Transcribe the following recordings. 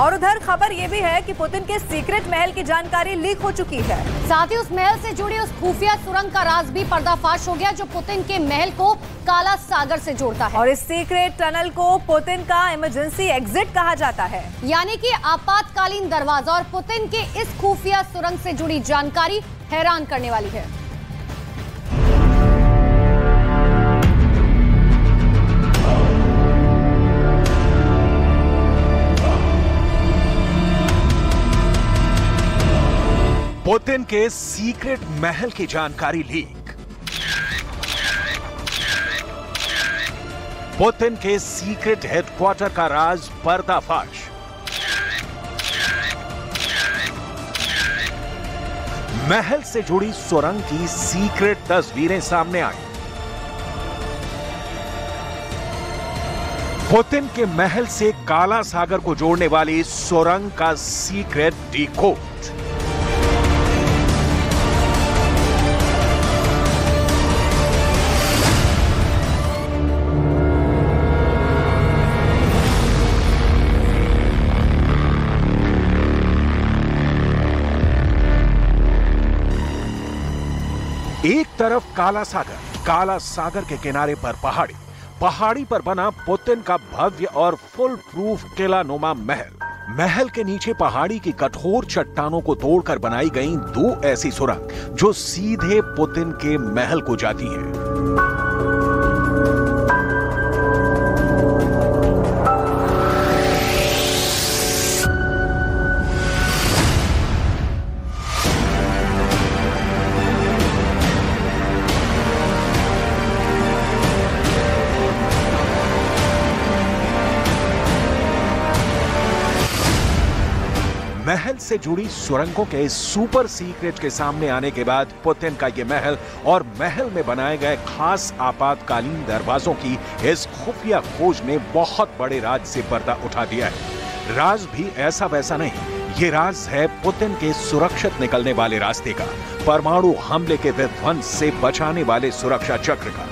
और उधर खबर ये भी है कि पुतिन के सीक्रेट महल की जानकारी लीक हो चुकी है। साथ ही उस महल से जुड़ी उस खुफिया सुरंग का राज भी पर्दाफाश हो गया जो पुतिन के महल को काला सागर से जोड़ता है। और इस सीक्रेट टनल को पुतिन का इमरजेंसी एग्जिट कहा जाता है, यानी कि आपातकालीन दरवाजा। और पुतिन के इस खुफिया सुरंग से जुड़ी जानकारी हैरान करने वाली है। पुतिन के सीक्रेट महल की जानकारी लीक। पुतिन के सीक्रेट हेडक्वार्टर का राज पर्दाफाश। महल से जुड़ी सुरंग की सीक्रेट तस्वीरें सामने आई। पुतिन के महल से काला सागर को जोड़ने वाली सुरंग का सीक्रेट डिकोड। एक तरफ काला सागर के किनारे पर पहाड़ी पर बना पुतिन का भव्य और फुल प्रूफ किला नुमा महल के नीचे पहाड़ी की कठोर चट्टानों को तोड़कर बनाई गई दो ऐसी सुरंग जो सीधे पुतिन के महल को जाती हैं। महल से जुड़ी सुरंगों के सुपर सीक्रेट के सामने आने के बाद पुतिन का ये महल और महल में बनाए गए खास आपातकालीन दरवाजों की इस खुफिया खोज ने बहुत बड़े राज से पर्दा उठा दिया है। राज भी ऐसा वैसा नहीं, ये राज है पुतिन के सुरक्षित निकलने वाले रास्ते का, परमाणु हमले के विध्वंस से बचाने वाले सुरक्षा चक्र का।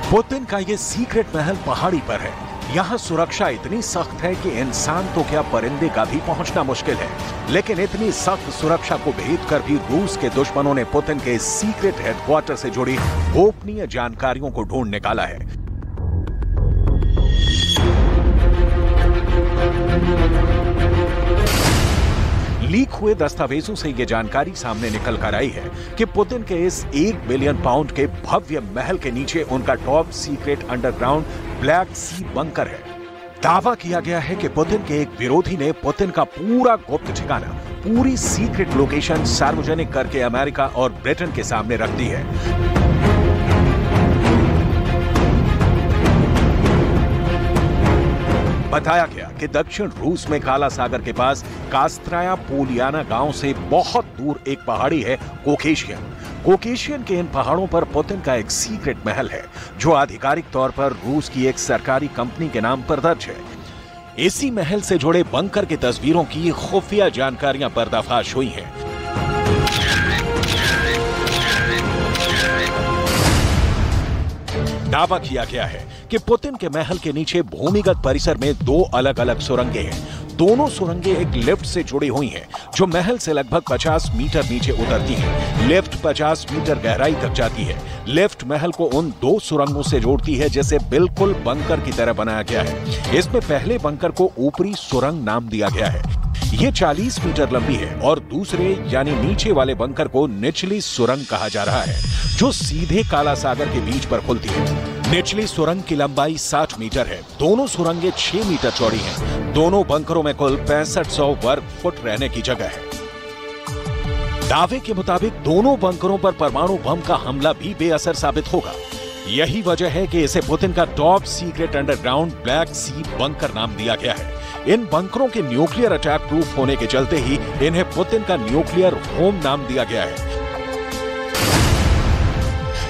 पुतिन का ये सीक्रेट महल पहाड़ी पर है। यहाँ सुरक्षा इतनी सख्त है कि इंसान तो क्या परिंदे का भी पहुंचना मुश्किल है। लेकिन इतनी सख्त सुरक्षा को भेद कर भी रूस के दुश्मनों ने पुतिन के सीक्रेट हेडक्वार्टर से जुड़ी गोपनीय जानकारियों को ढूंढ निकाला है। लीक हुए दस्तावेजों से यह जानकारी सामने निकल कर आई है कि पुतिन के इस 1 बिलियन पाउंड के भव्य महल के नीचे उनका टॉप सीक्रेट अंडरग्राउंड ब्लैक सी बंकर है। दावा किया गया है कि पुतिन के एक विरोधी ने पुतिन का पूरा गुप्त ठिकाना, पूरी सीक्रेट लोकेशन सार्वजनिक करके अमेरिका और ब्रिटेन के सामने रख दी है। बताया गया कि दक्षिण रूस में काला सागर के पास कास्त्राया पोलियाना गांव से बहुत दूर एक पहाड़ी है कोकेशियन के इन पहाड़ों पर पुतिन का एक सीक्रेट महल है जो आधिकारिक तौर पर रूस की एक सरकारी कंपनी के नाम पर दर्ज है। इसी महल से जुड़े बंकर की तस्वीरों की खुफिया जानकारियां पर्दाफाश हुई हैं। दावा किया गया है कि पुतिन के महल के नीचे भूमिगत परिसर में दो अलग अलग सुरंगें हैं। दोनों सुरंगें एक लिफ्ट से जुड़ी हुई हैं जो महल से लगभग 50 मीटर नीचे उतरती है। लिफ्ट 50 मीटर गहराई तक जाती है। लिफ्ट महल को उन दो सुरंगों से जोड़ती है जिसे बिल्कुल बंकर की तरह बनाया गया है। इसमें पहले बंकर को ऊपरी सुरंग नाम दिया गया है। ये 40 मीटर लंबी है और दूसरे यानी नीचे वाले बंकर को निचली सुरंग कहा जा रहा है जो सीधे काला सागर के बीच पर खुलती है। निचली सुरंग की लंबाई 60 मीटर है। दोनों सुरंगें 6 मीटर चौड़ी हैं। दोनों बंकरों में कुल 6500 वर्ग फुट रहने की जगह है। दावे के मुताबिक दोनों बंकरों पर परमाणु बम का हमला भी बेअसर साबित होगा। यही वजह है कि इसे पुतिन का टॉप सीक्रेट अंडरग्राउंड ब्लैक सी बंकर नाम दिया गया है। इन बंकरों के न्यूक्लियर अटैक प्रूफ होने के चलते ही इन्हें पुतिन का न्यूक्लियर होम नाम दिया गया है।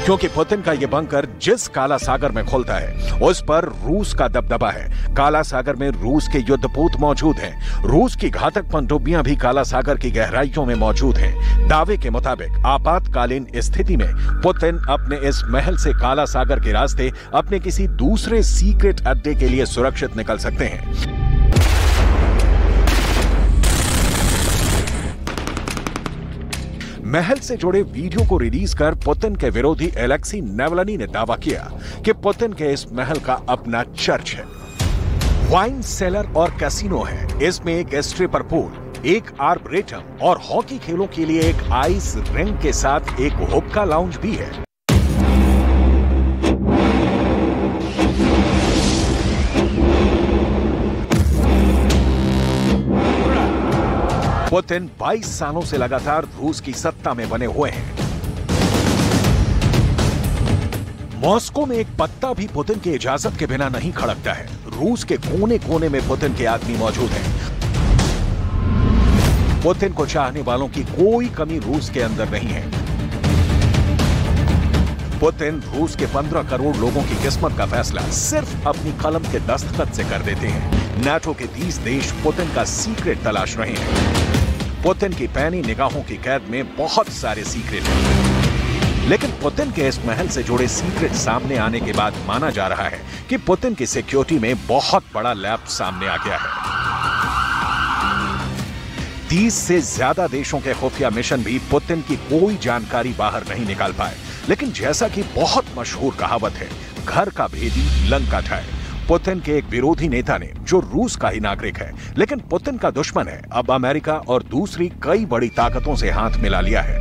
क्योंकि पुतिन का यह बंकर जिस काला सागर में खुलता है उस पर रूस का दबदबा है। काला सागर में रूस के युद्धपोत मौजूद हैं। रूस की घातक पनडुब्बियां भी काला सागर की गहराइयों में मौजूद हैं। दावे के मुताबिक आपातकालीन स्थिति में पुतिन अपने इस महल से काला सागर के रास्ते अपने किसी दूसरे सीक्रेट अड्डे के लिए सुरक्षित निकल सकते हैं। महल से जुड़े वीडियो को रिलीज कर पुतिन के विरोधी एलेक्सी नावल्नी ने दावा किया कि पुतिन के इस महल का अपना चर्च है, वाइन सेलर और कैसीनो है। इसमें एक स्ट्रिपर पूल, एक आर्बरेटम और हॉकी खेलों के लिए एक आइस रिंग के साथ एक हुक्का लाउंज भी है। पुतिन 22 सालों से लगातार रूस की सत्ता में बने हुए हैं। मॉस्को में एक पत्ता भी पुतिन की इजाजत के बिना नहीं खड़कता है। रूस के कोने कोने में पुतिन के आदमी मौजूद हैं। पुतिन को चाहने वालों की कोई कमी रूस के अंदर नहीं है। पुतिन रूस के 15 करोड़ लोगों की किस्मत का फैसला सिर्फ अपनी कलम के दस्तखत से कर देते हैं। नाटो के 30 देश पुतिन का सीक्रेट तलाश रहे हैं। पुतिन की पैनी निगाहों की कैद में बहुत सारे सीक्रेट हैं। लेकिन पुतिन के इस महल से जुड़े सीक्रेट सामने आने के बाद माना जा रहा है कि पुतिन की सिक्योरिटी में बहुत बड़ा लैप सामने आ गया है। 30 से ज्यादा देशों के खुफिया मिशन भी पुतिन की कोई जानकारी बाहर नहीं निकाल पाए। लेकिन जैसा कि बहुत मशहूर कहावत है, घर का भेदी लंका ढाए। पुतिन के एक विरोधी नेता ने, जो रूस का ही नागरिक है लेकिन पुतिन का दुश्मन है, अब अमेरिका और दूसरी कई बड़ी ताकतों से हाथ मिला लिया है।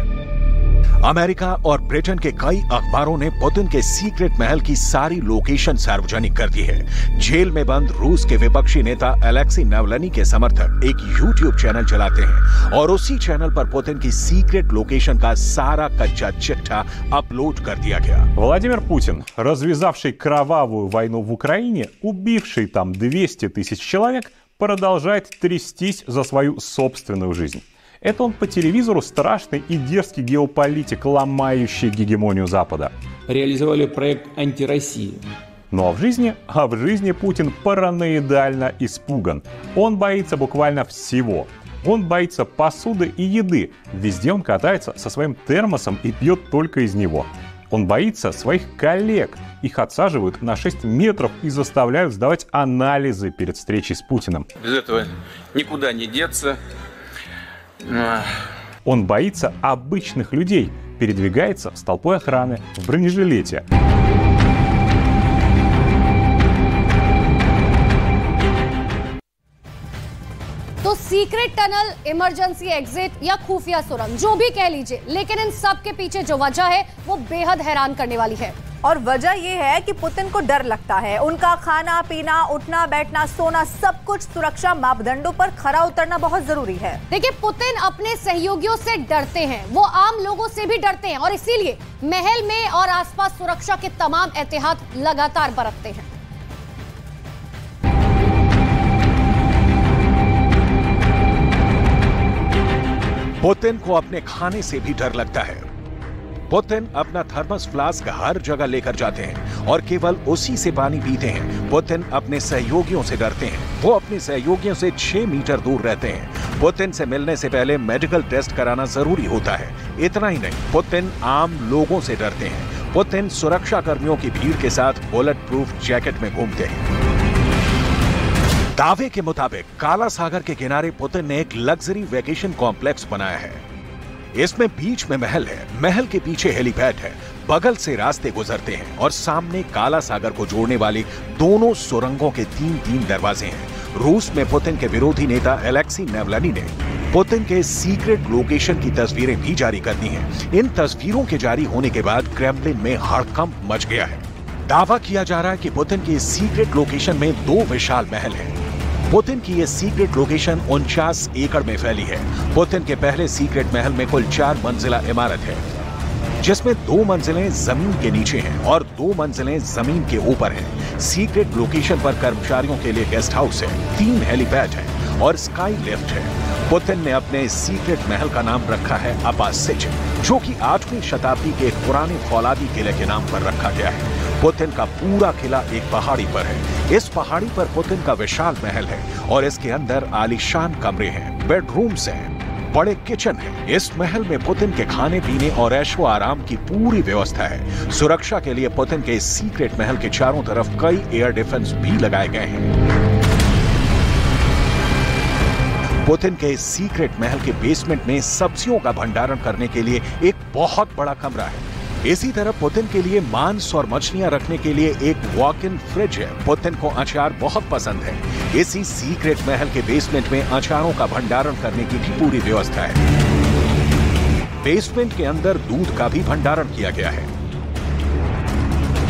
अमेरिका और ब्रिटेन के कई अखबारों ने पुतिन के सीक्रेट महल की सारी लोकेशन सार्वजनिक कर दी है। जेल में बंद रूस के विपक्षी नेता एलेक्सी नावल्नी के समर्थक एक यूट्यूब चैनल चलाते हैं और उसी चैनल पर पुतिन की सीक्रेट लोकेशन का सारा कच्चा चिट्ठा अपलोड कर दिया गया। Владимир Путин, развязавший кровавую войну в Украине, убивший там 200 тысяч человек, продолжает трястись за свою собственную жизнь. Это он по телевизору страшный и дерзкий геополитик, ломающий гегемонию Запада. Реализовали проект «Антироссия». Ну а в жизни Путин параноидально испуган. Он боится буквально всего. Он боится посуды и еды. Везде он катается со своим термосом и пьет только из него. Он боится своих коллег. Их отсаживают на 6 метров и заставляют сдавать анализы перед встречей с Путиным. Без этого никуда не деться. Он боится обычных людей, передвигается с толпой охраны в бронежилете. तो सीक्रेट टनल, इमरजेंसी एग्जिट या खुफिया सुरंग, जो भी कह लीजिए, लेकिन इन सब के पीछे जो वजह है वो बेहद हैरान करने वाली है। और वजह यह है कि पुतिन को डर लगता है। उनका खाना पीना, उठना बैठना, सोना, सब कुछ सुरक्षा मापदंडों पर खरा उतरना बहुत जरूरी है। देखिए, पुतिन अपने सहयोगियों से डरते हैं, वो आम लोगों से भी डरते हैं और इसीलिए महल में और आसपास सुरक्षा के तमाम एहतियात लगातार बरतते हैं। पुतिन को अपने खाने से भी डर लगता है। पुतिन अपना थर्मस फ्लास्क हर जगह लेकर जाते हैं और केवल उसी से पानी पीते हैं। पुतिन अपने सहयोगियों से डरते हैं। वो अपने सहयोगियों से 6 मीटर दूर रहते हैं। पुतिन से मिलने से पहले मेडिकल टेस्ट कराना जरूरी होता है। इतना ही नहीं, पुतिन आम लोगों से डरते हैं। पुतिन सुरक्षा कर्मियों की भीड़ के साथ बुलेट प्रूफ जैकेट में घूमते हैं। दावे के मुताबिक काला सागर के किनारे पुतिन ने एक लग्जरी वेकेशन कॉम्प्लेक्स बनाया है। इसमें बीच में महल है, महल के पीछे हेलीपैड है, बगल से रास्ते गुजरते हैं और सामने काला सागर को जोड़ने वाली दोनों सुरंगों के 3-3 दरवाजे हैं। रूस में पुतिन के विरोधी नेता एलेक्सी नावल्नी ने पुतिन के सीक्रेट लोकेशन की तस्वीरें भी जारी कर दी हैं। इन तस्वीरों के जारी होने के बाद क्रेमलिन में हड़कंप मच गया है। दावा किया जा रहा है कि पुतिन की सीक्रेट लोकेशन में 2 विशाल महल हैं। पुतिन की यह सीक्रेट लोकेशन 49 एकड़ में फैली है। पुतिन के पहले सीक्रेट महल में कुल 4 मंजिला इमारत है, जिसमें 2 मंजिलें जमीन के नीचे हैं और 2 मंजिलें जमीन के ऊपर हैं। सीक्रेट लोकेशन पर कर्मचारियों के लिए गेस्ट हाउस है, 3 हेलीपैड है और स्काई लिफ्ट है। पुतिन ने अपने सीक्रेट महल का नाम रखा है अपासिच, जो कि 8वीं शताब्दी के एक पुराने फौलादी किले के नाम पर रखा गया है। पुतिन का पूरा किला एक पहाड़ी पर है। इस पहाड़ी पर पुतिन का विशाल महल है और इसके अंदर आलीशान कमरे हैं, बेडरूम्स हैं, बड़े किचन है। इस महल में पुतिन के खाने पीने और ऐशो आराम की पूरी व्यवस्था है। सुरक्षा के लिए पुतिन के इस सीक्रेट महल के चारों तरफ कई एयर डिफेंस भी लगाए गए हैं। पुतिन के इस सीक्रेट महल के बेसमेंट में सब्जियों का भंडारण करने के लिए एक बहुत बड़ा कमरा है। इसी तरह पुतिन के लिए मांस और मछलियां रखने के लिए एक वॉक इन फ्रिज है। पुतिन को अचार बहुत पसंद है। इसी सीक्रेट महल के बेसमेंट में अचारों का भंडारण करने की भी पूरी व्यवस्था है। बेसमेंट के अंदर दूध का भी भंडारण किया गया है।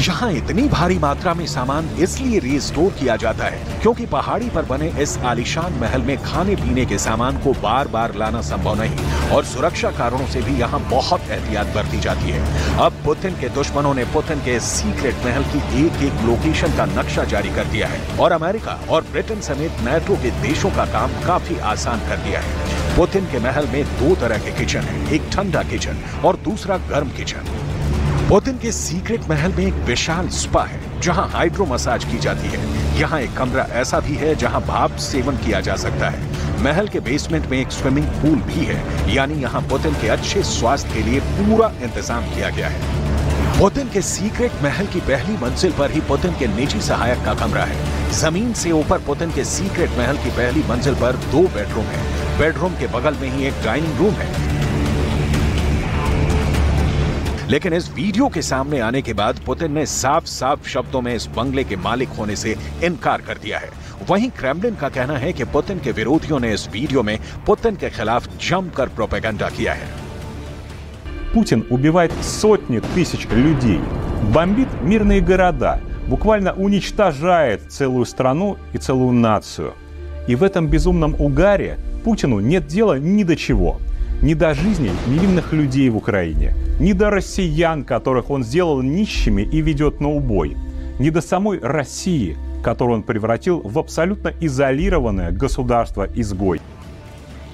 यहाँ इतनी भारी मात्रा में सामान इसलिए रीस्टोर किया जाता है क्योंकि पहाड़ी पर बने इस आलीशान महल में खाने पीने के सामान को बार बार लाना संभव नहीं और सुरक्षा कारणों से भी यहाँ बहुत एहतियात बरती जाती है। अब पुतिन के दुश्मनों ने पुतिन के सीक्रेट महल की एक एक लोकेशन का नक्शा जारी कर दिया है और अमेरिका और ब्रिटेन समेत नाटो के देशों का काम काफी आसान कर दिया है। पुतिन के महल में 2 तरह के किचन है, एक ठंडा किचन और दूसरा गर्म किचन। पुतिन के सीक्रेट महल में एक विशाल स्पा है जहां हाइड्रो मसाज की जाती है। यहाँ एक कमरा ऐसा भी है जहां भाप सेवन किया जा सकता है। महल के बेसमेंट में एक स्विमिंग पूल भी है, यानी यहाँ पुतिन के अच्छे स्वास्थ्य के लिए पूरा इंतजाम किया गया है। पुतिन के सीक्रेट महल की पहली मंजिल पर ही पुतिन के निजी सहायक का कमरा है। जमीन से ऊपर पुतिन के सीक्रेट महल की पहली मंजिल पर 2 बेडरूम है। बेडरूम के बगल में ही एक डाइनिंग रूम है। लेकिन इस वीडियो के सामने आने के बाद पुतिन ने साफ साफ शब्दों में इस बंगले के मालिक होने से इनकार कर दिया है। वहीं क्रेमलिन का कहना है कि पुतिन के विरोधियों ने इस वीडियो में पुतिन के खिलाफ जमकर प्रोपेगेंडा किया है। Путин убивает сотни тысяч людей, бомбит мирные города, буквально уничтожает целую страну и целую нацию. И в этом безумном угаре Путину нет дела ни до чего. Ни до жизней невинных людей в Украине, ни до россиян, которых он сделал нищими и ведет на убой, ни до самой России, которую он превратил в абсолютно изолированное государство-изгой.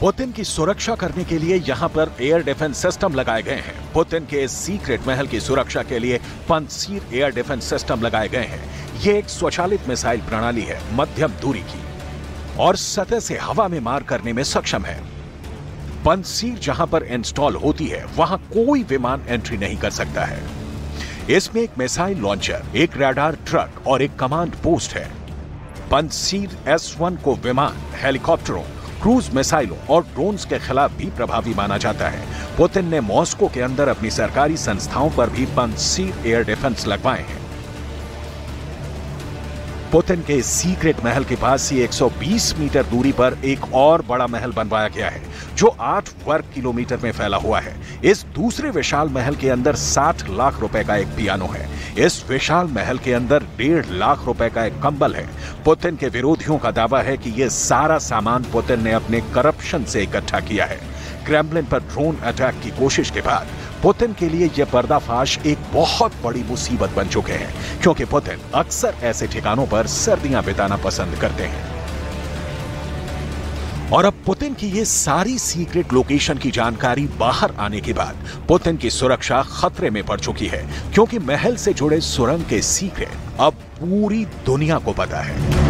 पुतिन की सुरक्षा करने के लिए यहाँ पर एयर डिफेंस सिस्टम लगाए गए हैं। पुतिन के इस सीक्रेट महल की सुरक्षा के लिए पंसीर एयर डिफेंस सिस्टम लगाए गए हैं। ये एक स्वचालित मिसाइल प्रणाली है, मध्यम दूरी की, और सतह से हवा में मार करने में सक्षम है। पंसीर जहां पर इंस्टॉल होती है वहां कोई विमान एंट्री नहीं कर सकता है। इसमें एक मिसाइल लॉन्चर, एक रडार ट्रक और एक कमांड पोस्ट है। पंसीर S-1 को विमान, हेलीकॉप्टरों, क्रूज मिसाइलों और ड्रोन्स के खिलाफ भी प्रभावी माना जाता है। पुतिन ने मॉस्को के अंदर अपनी सरकारी संस्थाओं पर भी पंसीर एयर डिफेंस लगवाए हैं। पुतिन के सीक्रेट महल के पास ही 120 मीटर दूरी पर एक और बड़ा महल बनवाया गया है जो 8 वर्ग किलोमीटर में फैला हुआ है। इस दूसरे विशाल महल के अंदर 60 लाख रुपए का एक पियानो है। इस विशाल महल के अंदर 1.5 लाख रुपए का एक कंबल है। पुतिन के विरोधियों का दावा है कि यह सारा सामान पुतिन ने अपने करप्शन से इकट्ठा किया है। क्रेमलिन पर ड्रोन अटैक की कोशिश के बाद पुतिन के लिए यह पर्दाफाश एक बहुत बड़ी मुसीबत बन चुके हैं, क्योंकि पुतिन अक्सर ऐसे ठिकानों पर सर्दियां बिताना पसंद करते हैं। और अब पुतिन की ये सारी सीक्रेट लोकेशन की जानकारी बाहर आने के बाद पुतिन की सुरक्षा खतरे में पड़ चुकी है, क्योंकि महल से जुड़े सुरंग के सीक्रेट अब पूरी दुनिया को पता है।